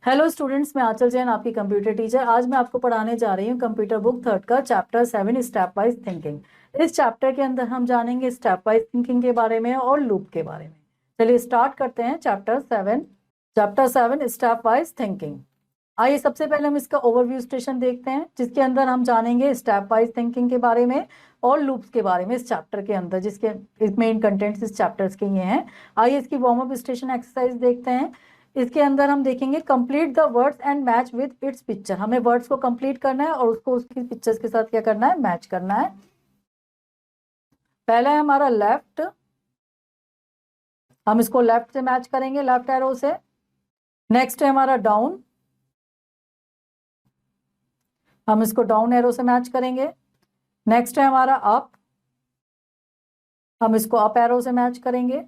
Hello students, मैं आंचल जैन, आपकी computer teacher. आज मैं आपको पढ़ाने जा रही हूँ कंप्यूटर बुक थर्ड का चैप्टर 7 स्टेप वाइज थिंकिंग। इस चैप्टर के अंदर हम जानेंगे स्टेप वाइज थिंकिंग के बारे में और लूप के बारे में। चलिए स्टार्ट करते हैं चैप्टर 7 स्टेप वाइज थिंकिंग। आइए सबसे पहले हम इसका ओवरव्यू स्टेशन देखते हैं, जिसके अंदर हम जानेंगे स्टेप वाइज थिंकिंग के बारे में और लूप्स के बारे में इस चैप्टर के अंदर, जिसके मेन कंटेंट्स इस चैप्टर्स के ये हैं। आइए इसकी वार्म अप स्टेशन एक्सरसाइज देखते हैं। इसके अंदर हम देखेंगे complete the words and match with its picture. हमें वर्ड्स को कंप्लीट करना है और उसको उसकी पिक्चर्स के साथ क्या करना है, मैच करना है। पहला है हमारा लेफ्ट, हम इसको लेफ्ट से मैच करेंगे, लेफ्ट एरो से। नेक्स्ट है हमारा डाउन, हम इसको डाउन एरो से मैच करेंगे। नेक्स्ट है हमारा अप, हम इसको अप एरो से मैच करेंगे।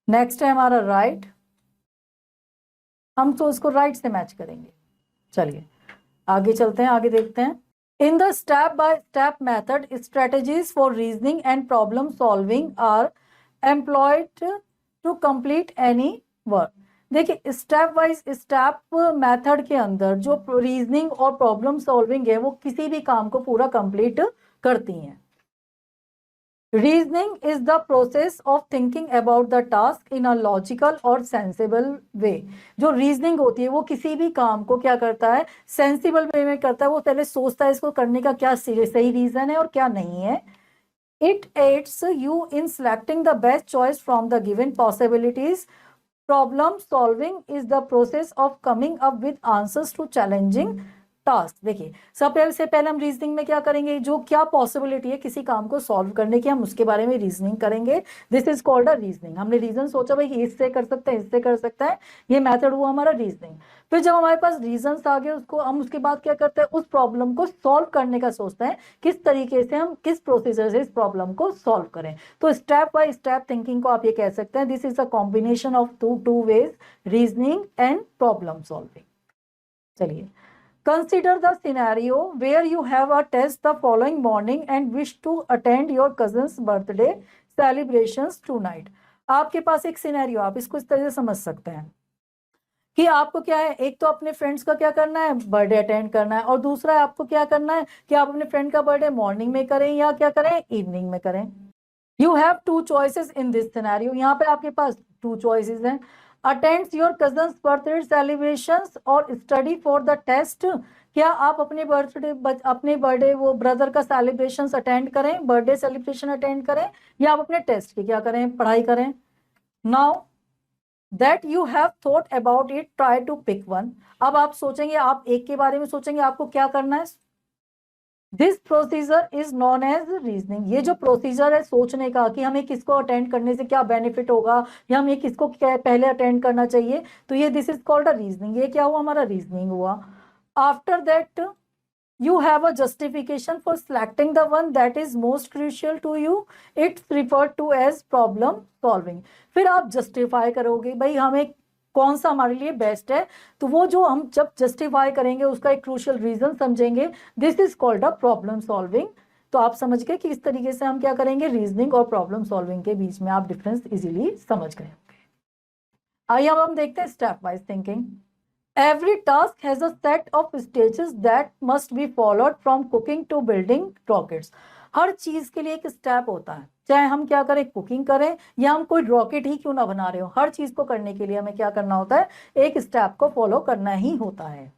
नेक्स्ट है हमारा राइट, हम तो इसको राइट से मैच करेंगे। चलिए आगे चलते हैं, आगे देखते हैं। In the step by step method strategies for reasoning and problem solving are employed to complete any work. देखिए स्टेप वाइज स्टेप मेथड के अंदर जो रीजनिंग और प्रॉब्लम सॉल्विंग है वो किसी भी काम को पूरा कंप्लीट करती हैं। Reasoning is the process of thinking about the task in a logical और सेंसिबल वे। जो रीजनिंग होती है वो किसी भी काम को क्या करता है, सेंसिबल वे में करता है। वो पहले सोचता है इसको करने का क्या सही रीजन है और क्या नहीं है। It aids you in selecting the best choice from the given possibilities. Problem solving is the process of coming up with answers to challenging task. देखिए सबसे पहले हम रीजनिंग में क्या करेंगे, जो क्या पॉसिबिलिटी है किसी काम को सॉल्व करने की, हम उसके बारे में रीजनिंग करेंगे। This is called a reasoning. हमने रीजन सोचा भाई कि इससे कर सकते हैं, इससे कर सकता है, ये मेथड हुआ हमारा रीजनिंग। फिर जब हमारे पास रीजन आ गए, उसको हम उसके बाद क्या करते हैं, उस प्रॉब्लम को सॉल्व करने का सोचते हैं, किस तरीके से हम किस प्रोसीजर से इस प्रॉब्लम को सॉल्व करें। तो स्टेप बाय स्टेप थिंकिंग को आप ये कह सकते हैं, this is a combination of two ways, reasoning and problem solving. चलिए Consider the scenario where you have a test the following morning and wish to attend your cousin's birthday celebrations tonight. आपके पास एक scenario, आप इसको इस तरह से समझ सकते हैं कि आपको क्या है, एक तो अपने फ्रेंड्स का क्या करना है, बर्थडे अटेंड करना है, और दूसरा है आपको क्या करना है कि आप अपने फ्रेंड का बर्थडे मॉर्निंग में करें या क्या करें, इवनिंग में करें। You have two choices in this scenario. यहाँ पे आपके पास टू चॉइसेस हैं, attends your cousins birthday celebrations और स्टडी फॉर द टेस्ट। क्या आप अपने बर्थडे वो ब्रदर का सेलिब्रेशंस अटेंड करें, बर्थडे सेलिब्रेशन अटेंड करें, या आप अपने टेस्ट की क्या करें, पढ़ाई करें। Now that you have thought about it, try to pick one. अब आप सोचेंगे, आप एक के बारे में सोचेंगे, आपको क्या करना है। This procedure is known as reasoning. ये जो प्रोसीजर है सोचने का कि हमें किसको अटेंड करने से क्या बेनिफिट होगा या हमें किसको पहले अटेंड करना चाहिए, तो ये this is called a reasoning. ये क्या हुआ, हमारा रीजनिंग हुआ। After that you have a justification for selecting the one that is most crucial to you. It's referred to as problem solving. फिर आप justify करोगे भाई हमें कौन सा हमारे लिए बेस्ट है, तो वो जो हम जब जस्टिफाई करेंगे उसका एक क्रूशियल रीजन समझेंगे। This is called a problem solving. तो आप समझ गए कि इस तरीके से हम क्या करेंगे, रीजनिंग और प्रॉब्लम सॉल्विंग के बीच में आप डिफरेंस इजीली समझ गए। आइए अब हम देखते हैं step wise thinking. Every task has a set of stages that must be followed from cooking to building rockets. हर चीज के लिए एक स्टेप होता है, चाहे हम क्या करें, कुकिंग करें या हम कोई रॉकेट ही क्यों ना बना रहे हो, हर चीज को करने के लिए हमें क्या करना होता है, एक स्टेप को फॉलो करना ही होता है।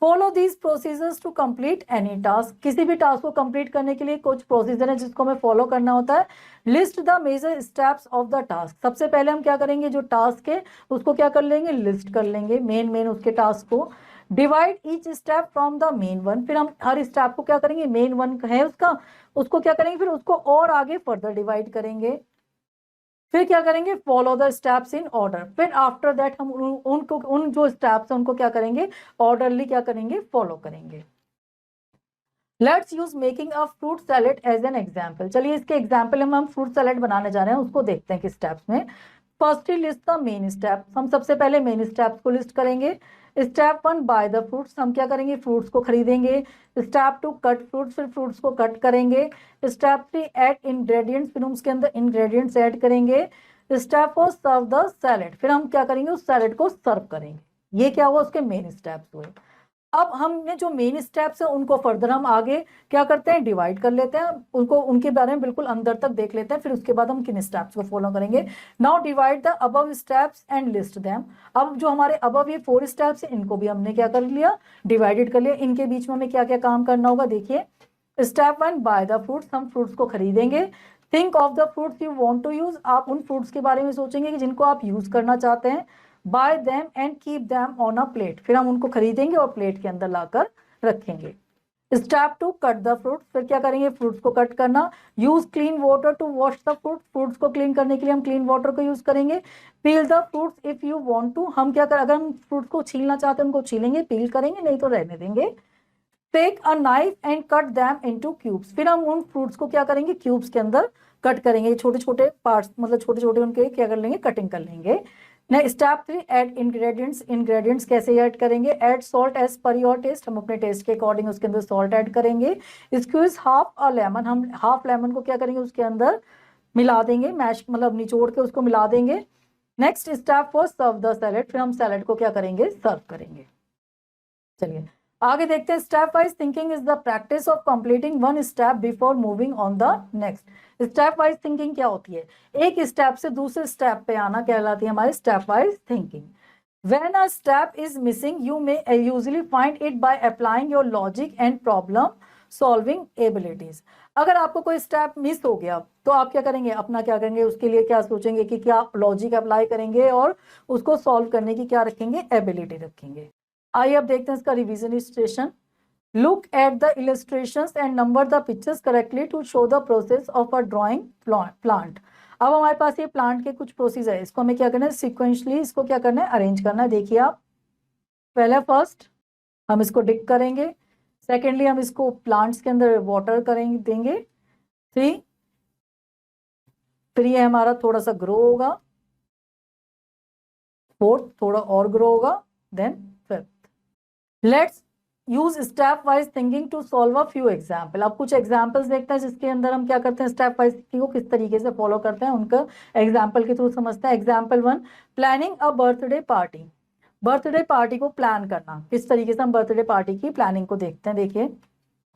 Follow these procedures to complete any task. किसी भी टास्क को कंप्लीट करने के लिए कुछ प्रोसीजर है जिसको हमें फॉलो करना होता है। List the major steps of the task. सबसे पहले हम क्या करेंगे, जो टास्क है उसको क्या कर लेंगे, लिस्ट कर लेंगे, मेन उसके टास्क को। Divide each step from the main one. फिर हम हर स्टेप को क्या करेंगे, मेन वन है उसका, उसको क्या करेंगे, फिर उसको और आगे फर्दर डिवाइड करेंगे। फिर क्या करेंगे, follow the steps in order. फिर आफ्टर दैट हम उन जो स्टेप्स हैं उनको क्या करेंगे, ऑर्डरली क्या करेंगे, फॉलो करेंगे। Let's use making a fruit salad as an example. चलिए इसके एग्जाम्पल हम फ्रूट सैलेड बनाने जा रहे हैं, उसको देखते हैं कि स्टेप्स में। Firstly list the main steps. हम सबसे पहले मेन स्टेप्स को लिस्ट करेंगे। Step 1 buy the fruits. हम क्या करेंगे, फ्रूट्स को खरीदेंगे। स्टेप 2 कट फ्रूट्स, फिर फ्रूट्स को कट करेंगे। स्टेप 3 ऐड इंग्रेडिएंट्स, फिर हम उसके अंदर इंग्रेडिएंट्स ऐड करेंगे। Step 4 serve the salad. फिर हम क्या करेंगे, उस सैलेड को सर्व करेंगे। ये क्या हुआ, उसके मेन स्टेप्स हुए। अब हमने जो मेन स्टेप्स है उनको फर्दर हम आगे क्या करते हैं, डिवाइड कर लेते हैं, उनको उनके बारे में बिल्कुल अंदर तक देख लेते हैं, फिर उसके बाद हम किन स्टेप्स को फॉलो करेंगे। Now divide the above steps and list them. अब जो हमारे अबव ये 4 स्टेप्स है इनको भी हमने क्या कर लिया, डिवाइडेड कर लिया। इनके बीच में हमें क्या क्या काम करना होगा, देखिए स्टेप 1 बाय द फ्रूट्स, हम फ्रूट्स को खरीदेंगे। Think of the fruits you want to use, आप उन फ्रूट्स के बारे में सोचेंगे कि जिनको आप यूज करना चाहते हैं। Bye them and keep them on a plate, फिर हम उनको खरीदेंगे और प्लेट के अंदर लाकर रखेंगे। स्टेप 2 कट द फ्रूट, फिर क्या करेंगे, फ्रूट्स को कट करना। Use clean water to wash the fruit, fruits को क्लीन करने के लिए हम क्लीन वाटर को यूज करेंगे। Peel the fruits if you want to, हम क्या कर, अगर हम फ्रूट्स को छीलना चाहते हैं उनको छीलेंगे, पील करेंगे, नहीं तो रहने देंगे। Take a knife and cut them into cubes, फिर हम उन फ्रूट्स को क्या करेंगे, क्यूब्स के अंदर कट करेंगे, छोटे छोटे पार्ट्स, मतलब छोटे छोटे उनके क्या कर लेंगे, कटिंग कर लेंगे। Next step 3 add ingredients, ingredients कैसे ऐड करेंगे, add salt as per your taste, हम अपने टेस्ट के अकॉर्डिंग उसके अंदर सॉल्ट ऐड करेंगे। स्क्वीज हाफ अ लेमन, हम हाफ लेमन को क्या करेंगे, उसके अंदर मिला देंगे, मैश मतलब निचोड़ के उसको मिला देंगे। Next step 4 serve the salad, फिर हम सैलेड को क्या करेंगे, सर्व करेंगे। चलिए आगे देखते हैं। Step wise thinking is the practice of completing one step before moving on the next. Step wise thinking क्या होती है, एक स्टेप से दूसरे स्टेप पे आना कहलाती है हमारी step wise thinking. When a step is missing, you may usually find it by applying your logic and problem solving abilities. अगर आपको कोई स्टेप मिस हो गया तो आप क्या करेंगे, अपना क्या करेंगे, उसके लिए क्या सोचेंगे कि क्या लॉजिक अप्लाई करेंगे और उसको सॉल्व करने की क्या रखेंगे, एबिलिटी रखेंगे। आइए अब देखते हैं इसका revision station. Look at the illustrations and number the pictures correctly to show the process of a drawing plant. अब हमारे पास ये प्लांट के कुछ प्रोसेस है, इसको हमें क्या करना है, सिक्वेंशली इसको क्या करना है, अरेंज करना है। देखिए आप, पहले फर्स्ट हम इसको डिग करेंगे, सेकेंडली हम इसको प्लांट्स के अंदर वाटर करेंगे देंगे, फिर ये हमारा थोड़ा सा ग्रो होगा, फोर्थ थोड़ा और ग्रो होगा, then fifth. Let's use step wise thinking to solve a few example. अब कुछ एग्जाम्पल्स देखते हैं जिसके अंदर हम क्या करते हैं, स्टेप वाइज थिंकिंग को किस तरीके से फॉलो करते हैं, उनका एग्जाम्पल के थ्रू समझते हैं। Example 1 planning a birthday party. Birthday party को प्लान करना, किस तरीके से हम बर्थडे पार्टी की प्लानिंग को देखते हैं। देखिए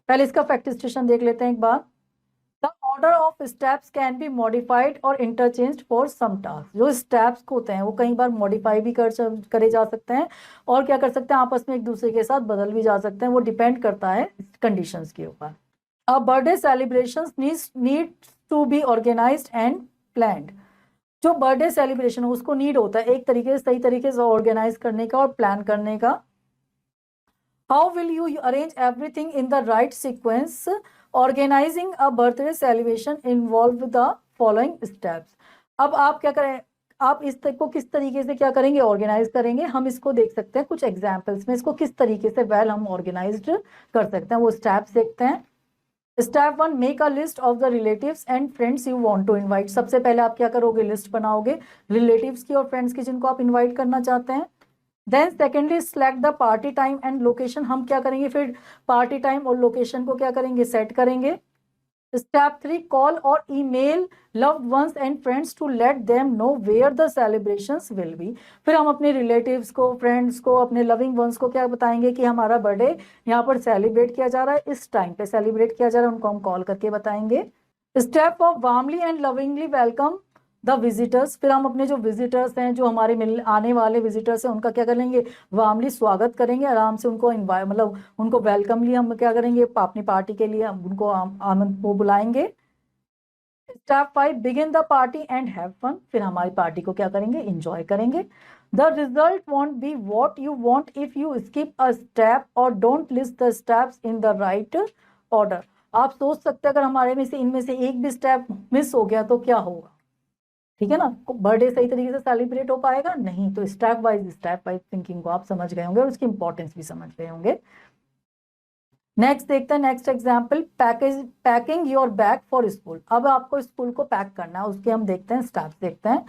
पहले इसका फैक्ट स्टेशन देख लेते हैं एक बार। The order of steps can be modified और इंटरचेंज्ड फॉर सम टास्क। जो स्टेप्स होते हैं वो कई बार मॉडिफाई भी करे जा सकते हैं और क्या कर सकते हैं, आपस में एक दूसरे के साथ बदल भी जा सकते हैं, वो डिपेंड करता है कंडीशंस के ऊपर। A birthday celebration needs to be organised and planned. जो बर्थडे सेलिब्रेशन है उसको नीड होता है एक तरीके से, सही तरीके से ऑर्गेनाइज करने का और प्लान करने का। How will you arrange everything in the right sequence. Organising a birthday celebration involve the following steps. अब आप क्या करें, आप इस को किस तरीके से क्या करेंगे, ऑर्गेनाइज करेंगे। हम इसको देख सकते हैं कुछ एग्जाम्पल्स में, इसको किस तरीके से वेल हम ऑर्गेनाइज्ड कर सकते हैं, वो स्टेप्स देखते हैं। Step 1 make a list of the relatives and friends you want to invite. सबसे पहले आप क्या करोगे, लिस्ट बनाओगे रिलेटिव्स की और फ्रेंड्स की जिनको आप इनवाइट करना चाहते हैं। Then secondly select the party time and location. हम क्या करेंगे, फिर पार्टी टाइम और लोकेशन को क्या करेंगे, सेट करेंगे। स्टेप 3 कॉल और email loved ones and friends to let them know where the celebrations will be. फिर हम अपने रिलेटिव्स को, फ्रेंड्स को, अपने लविंग वंस को क्या बताएंगे कि हमारा बर्थडे यहाँ पर सेलिब्रेट किया जा रहा है, इस टाइम पे सेलिब्रेट किया जा रहा है, उनको हम कॉल करके बताएंगे। Step of warmly and lovingly welcome the visitors. फिर हम अपने जो विजिटर्स हैं, जो हमारे आने वाले विजिटर्स हैं, उनका क्या करेंगे, वार्मली स्वागत करेंगे, आराम से उनको मतलब उनको वेलकमली हम क्या करेंगे, अपनी पार्टी के लिए हम उनको आनंद को बुलाएंगे। Step 5 begin the party and have fun. फिर हमारी पार्टी को क्या करेंगे, एंजॉय करेंगे। The result won't be what you want if you skip a step और don't list the steps in the right order. आप सोच सकते हैं अगर हमारे में से इनमें से एक भी स्टेप मिस हो गया तो क्या होगा, ठीक है ना, बर्थडे सही तरीके से सेलिब्रेट हो पाएगा नहीं। तो स्टेप वाइज थिंकिंग को आप समझ गए होंगे और उसकी इंपॉर्टेंस भी समझ गए होंगे। नेक्स्ट देखते हैं, next example packing your bag for school. अब आपको स्कूल को पैक करना है, उसके हम देखते हैं स्टेप्स देखते हैं।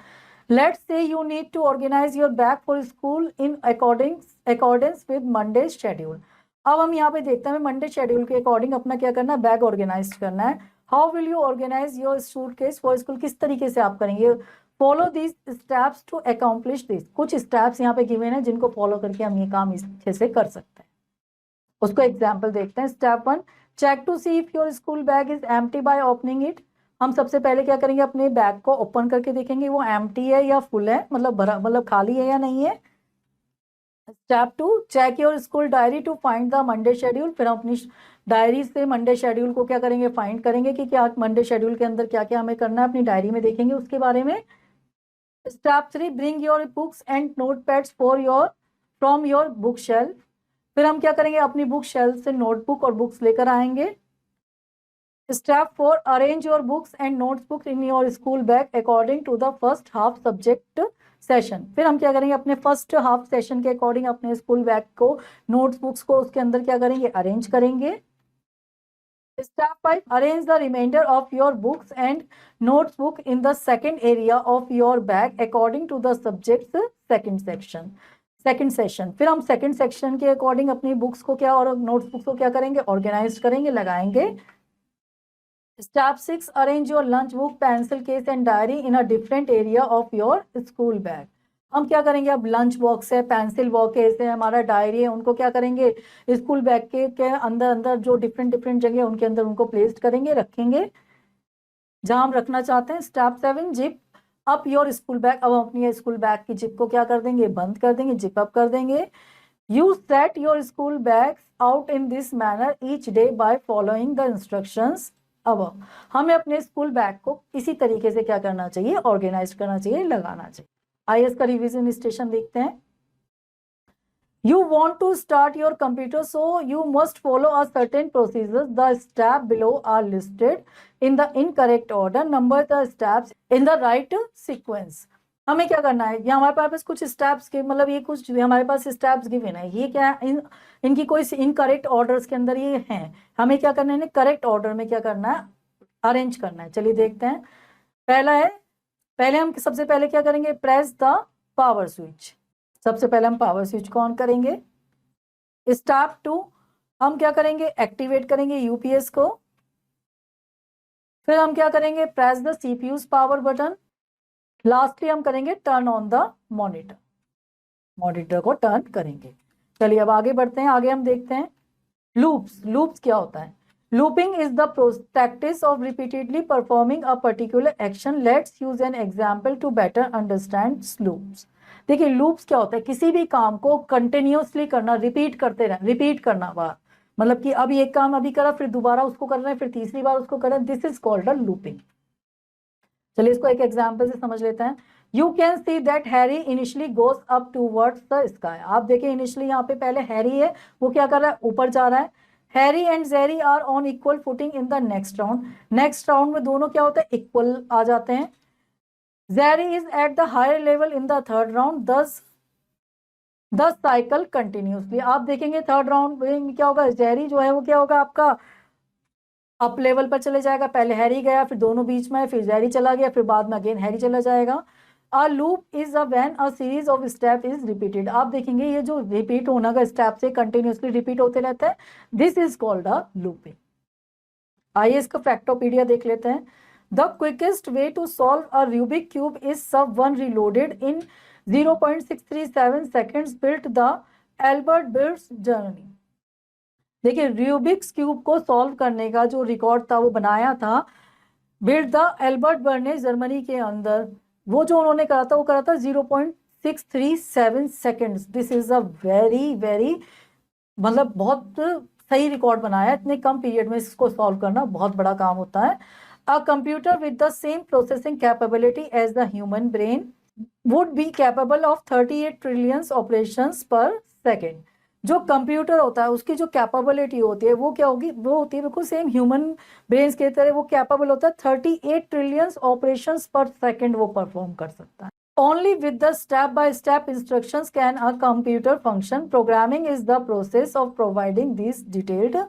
Let's say you need to organise your bag for school in accordance with Monday schedule. अब हम यहाँ पे देखते हैं मंडे शेड्यूल के अकॉर्डिंग अपना क्या करना है, बैग ऑर्गेनाइज करना है। How will you organise your suitcase for school. किस तरीके से आप करेंगे, follow this steps to accomplish this. कुछ स्टेप्स यहाँ पे गिवन है जिनको फॉलो करके हम ये काम अच्छे से कर सकते हैं। उसको एग्जाम्पल देखते हैं। Step 1, check to see if your school bag is empty by opening it. हम सबसे पहले क्या करेंगे, अपने बैग को ओपन करके देखेंगे वो एम्प्टी है या फुल है, मतलब भरा, मतलब खाली है या नहीं है। Step 2, check your school diary to find the Monday schedule. फिर हम अपनी डायरी से मंडे शेड्यूल को क्या करेंगे, फाइंड करेंगे कि क्या मंडे शेड्यूल के अंदर क्या क्या हमें करना है, अपनी डायरी में देखेंगे उसके बारे में। Step 3, bring your books and notepads from your book shelf. फिर हम क्या करेंगे, अपनी बुक शेल्फ से नोटबुक और बुक्स लेकर आएंगे। Step 4, arrange your books and notebook in your school bag according to the first half subject session. फिर हम क्या करेंगे, अपने फर्स्ट हाफ सेशन के अकॉर्डिंग अपने स्कूल बैग को, नोट्स बुक्स को उसके अंदर क्या करेंगे, अरेंज करेंगे। Step 5, arrange the reminder of your books and notes book in the second area of your bag according to the subject second session. फिर हम सेकेंड सेक्शन के अकॉर्डिंग अपनी बुक्स को क्या और नोट्स बुक्स को क्या करेंगे, ऑर्गेनाइज करेंगे, लगाएंगे। Step 6, arrange your lunch book, pencil case and diary in a different area of your school bag. हम क्या करेंगे, अब लंच बॉक्स है, पेंसिल बॉक्स है, हमारा डायरी है, उनको क्या करेंगे, स्कूल बैग के अंदर अंदर जो डिफरेंट डिफरेंट जगह उनके अंदर उनको प्लेस करेंगे, रखेंगे जहां हम रखना चाहते हैं। Step 7, zip up your school bag. अब हम अपनी स्कूल बैग की जिप को क्या कर देंगे, बंद कर देंगे, जिप अप कर देंगे। You set your school bag out in this manner each day by following the instructions. अब हमें अपने स्कूल बैग को इसी तरीके से क्या करना चाहिए, ऑर्गेनाइज करना चाहिए, लगाना चाहिए। आईएएस का रिवीजन स्टेशन देखते हैं। You want to start your computer, so you must follow a certain procedures. The steps below are listed in the incorrect order. Number the steps in the right sequence. हमें क्या करना है, यहाँ हमारे पास कुछ steps के, मतलब ये कुछ हमारे पास स्टेप्स गिवन है, ये क्या इनकी कोई इनकरेक्ट ऑर्डर्स के अंदर ये हैं, हमें क्या करना है, करेक्ट ऑर्डर में क्या करना है, अरेंज करना है। चलिए देखते हैं। पहला है, पहले हम सबसे पहले क्या करेंगे, प्रेस द पावर स्विच। सबसे पहले हम पावर स्विच को ऑन करेंगे। स्टेप 2, हम क्या करेंगे, एक्टिवेट करेंगे यूपीएस को। फिर हम क्या करेंगे, press the CPUs power button. Lastly हम करेंगे turn on the monitor, monitor को टर्न करेंगे। चलिए अब आगे बढ़ते हैं। आगे हम देखते हैं लूप्स क्या होता है। Looping is the practice of repeatedly performing a particular action. Let's use an example to better understand loops. देखिए लूप्स क्या होता है, किसी भी काम को कंटिन्यूअसली करना, रिपीट करते रहना, रिपीट करना, वाह मतलब कि अभी एक काम अभी करा, फिर दोबारा उसको कर रहे हैं, फिर तीसरी बार उसको कर रहे हैं, this is called a looping. चलिए इसको एक एग्जाम्पल से समझ लेते हैं। You can see that Harry initially goes up towards the sky. आप देखिए इनिशियली यहाँ पे पहले हैरी है, वो क्या कर रहा है, ऊपर जा रहा है। Harry and Jerry are on equal footing in the next round. Next round में दोनों क्या होता है, इक्वल आ जाते हैं। Zeri is at the higher level in the third round, thus cycle continuously। आप देखेंगे थर्ड राउंड में क्या होगा, जेरी जो है वो क्या होगा, आपका अप लेवल पर चले जाएगा। पहले हैरी गया, फिर दोनों बीच में, फिर जेरी चला गया, फिर बाद में अगेन हैरी चला जाएगा। A loop is a when a series of step is repeated. आप देखेंगे ये जो रिपीट होना का स्टेप से कंटिन्यूअसली रिपीट होते रहता है, this is called a looping. आइए इसका फैक्टोपीडिया देख लेते हैं। The quickest way to solve a Rubik cube is sub 1 reloaded in 0.637 seconds. Built the Albert Birds journey। देखिए रूबिक्स क्यूब को सॉल्व करने का जो रिकॉर्ड था वो बनाया था बिल्ट द एल्बर्ट बर्न ने जर्मनी के अंदर। वो जो उन्होंने करा था वो करा था 0.637 seconds. This is a very मतलब बहुत सही रिकॉर्ड बनाया है। इतने कम पीरियड में इसको सॉल्व करना बहुत बड़ा काम होता है। A computer with the same processing capability as the human brain would be capable of 38 trillion operations per second। जो कंप्यूटर होता है उसकी जो कैपेबिलिटी होती है वो क्या होगी, वो होती है बिल्कुल सेम ह्यूमन ब्रेन्स के तरह। वो कैपेबल होता है 38 ट्रिलियन ऑपरेशंस पर सेकंड वो परफॉर्म कर सकता है। Only with the step-by-step instructions can a computer function। Programming is the process of providing these detailed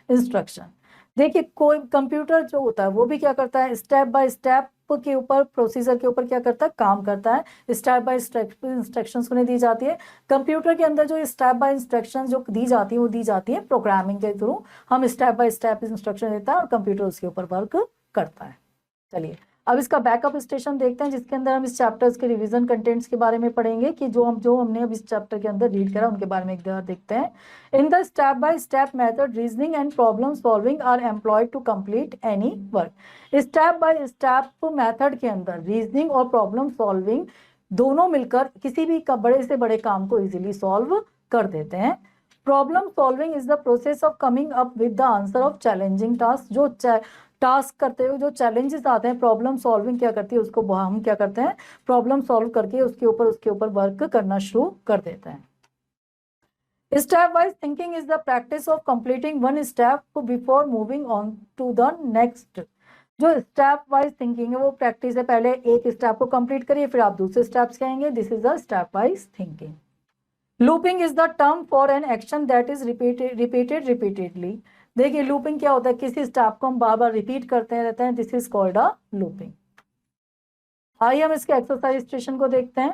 instruction। देखिए कोई कंप्यूटर जो होता है वो भी क्या करता है, स्टेप बाय स्टेप के ऊपर, प्रोसीजर के ऊपर क्या करता है, काम करता है। स्टेप बाय स्टेप इंस्ट्रक्शंस उन्हें दी जाती है। कंप्यूटर के अंदर जो स्टेप बाय इंस्ट्रक्शंस जो दी जाती है वो दी जाती है प्रोग्रामिंग के थ्रू। हम स्टेप बाय स्टेप इंस्ट्रक्शन देता है और कंप्यूटर उसके ऊपर वर्क करता है। चलिए अब इसका बैकअप स्टेशन देखते हैं, जिसके अंदर हम इस चैप्टर्स के रिवीजन कंटेंट्स के बारे में पढ़ेंगे कि जो हमने अब इस चैप्टर के अंदर रीड करा उनके बारे में एक बार देखते हैं। In the step by step method reasoning and problem solving are employed to complete any work. Step by step method के अंदर रीजनिंग और प्रॉब्लम सॉल्विंग दोनों मिलकर किसी भी बड़े से बड़े काम को इजीली सॉल्व कर देते हैं। Problem solving is the process of coming up with the answer of challenging task. जो टास्क करते हुए जो चैलेंजेस आते हैं, प्रॉब्लम सॉल्विंग क्या करती है, उसको हम क्या करते हैं, प्रॉब्लम सॉल्व करके उसके ऊपर वर्क करना शुरू कर देते हैं। Step wise thinking is the practice of completing one step before moving on to the next. जो स्टेप वाइज थिंकिंग है वो प्रैक्टिस है, पहले एक स्टेप को कंप्लीट करिए फिर आप दूसरे स्टेप्स कहेंगे, this is the step wise thinking. Looping is the term for an action that is repeated repeatedly. देखिए लूपिंग क्या होता है, किसी स्टेप को हम बार बार रिपीट करते रहते हैं, this is called a looping. आइए हम इसके एक्सरसाइज स्टेशन को देखते हैं,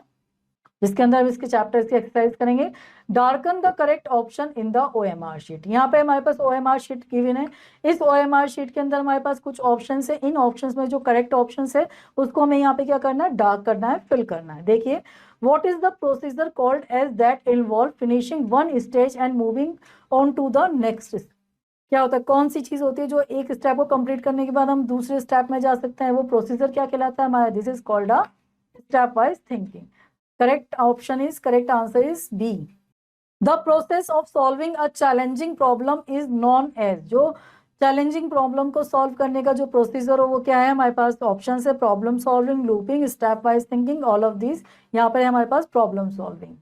जिसके अंदर हम इसके चैप्टर्स की एक्सरसाइज करेंगे। Darken the correct option in the OMR sheet. यहाँ पे हमारे पास OMR शीट गिवन है। इस OMR शीट के अंदर हमारे पास कुछ ऑप्शंस है, इन ऑप्शंस में जो करेक्ट ऑप्शंस है उसको हमें यहाँ पे क्या करना है, डार्क करना है, फिल करना है। देखिए what is the procedure called as that involve finishing one stage and moving on to the next. क्या होता है, कौन सी चीज होती है जो एक स्टेप को कंप्लीट करने के बाद हम दूसरे स्टेप में जा सकते हैं, वो प्रोसीजर क्या कहलाता है हमारा, this is called a step wise thinking. Correct option is, correct answer is B. The process of solving a challenging problem is known as. जो चैलेंजिंग प्रॉब्लम को सॉल्व करने का जो प्रोसीजर हो वो क्या है, हमारे पास ऑप्शन है problem solving, looping, step wise thinking, all of this. यहाँ पर हमारे पास problem solving.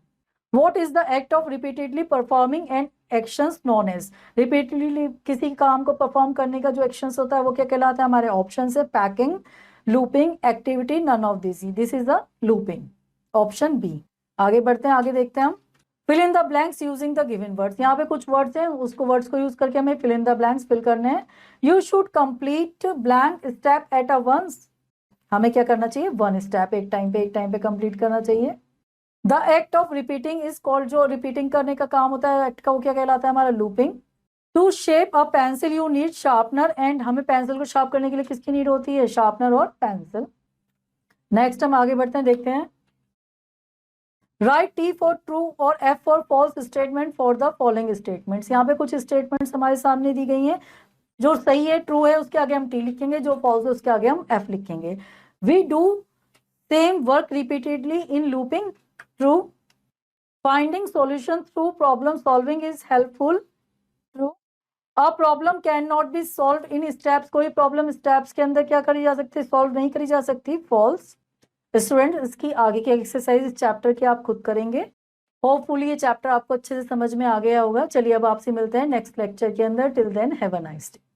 What is the act of repeatedly performing an actions known as? Repeatedly किसी काम को परफॉर्म करने का जो एक्शंस होता है वो क्या कहलाता है, हमारे ऑप्शन है packing, looping, activity, none of this, this is the looping, option B. आगे बढ़ते हैं, आगे देखते हैं हम। Fill in the blanks using the given words. यहाँ पे कुछ वर्ड्स हैं, उसको वर्ड्स को यूज करके हमें fill in the blanks fill करने हैं। You should complete blank step at a once. हमें क्या करना चाहिए, वन स्टेप एक टाइम पे कंप्लीट करना चाहिए। The act of repeating is called, जो रिपीटिंग करने का काम होता है एक्ट का वो क्या कहलाता है हमारा, looping. To shape a pencil you need sharpener and. हमें पेंसिल को शार्प करने के लिए किसकी नीड होती है, शार्पनर और पेंसिल। नेक्स्ट हम आगे बढ़ते हैं, देखते हैं। राइट T फॉर ट्रू और F for false statement for the following statements. यहाँ पे कुछ स्टेटमेंट्स हमारे सामने दी गई हैं, जो सही है ट्रू है उसके आगे हम T लिखेंगे, जो फॉल्स है उसके आगे हम F लिखेंगे। We do same work repeatedly in looping, true. Finding solution through problem solving is helpful, true. A problem can not be solve in steps. कोई प्रॉब्लम स्टेप्स के अंदर क्या करी जा सकती है, सॉल्व नहीं करी जा सकती, फॉल्स। स्टूडेंट इसकी आगे की एक्सरसाइज इस चैप्टर की आप खुद करेंगे। होपफुली ये चैप्टर आपको अच्छे से समझ में आ गया होगा। चलिए अब आपसे मिलते हैं नेक्स्ट लेक्चर के अंदर। Till then have a nice day.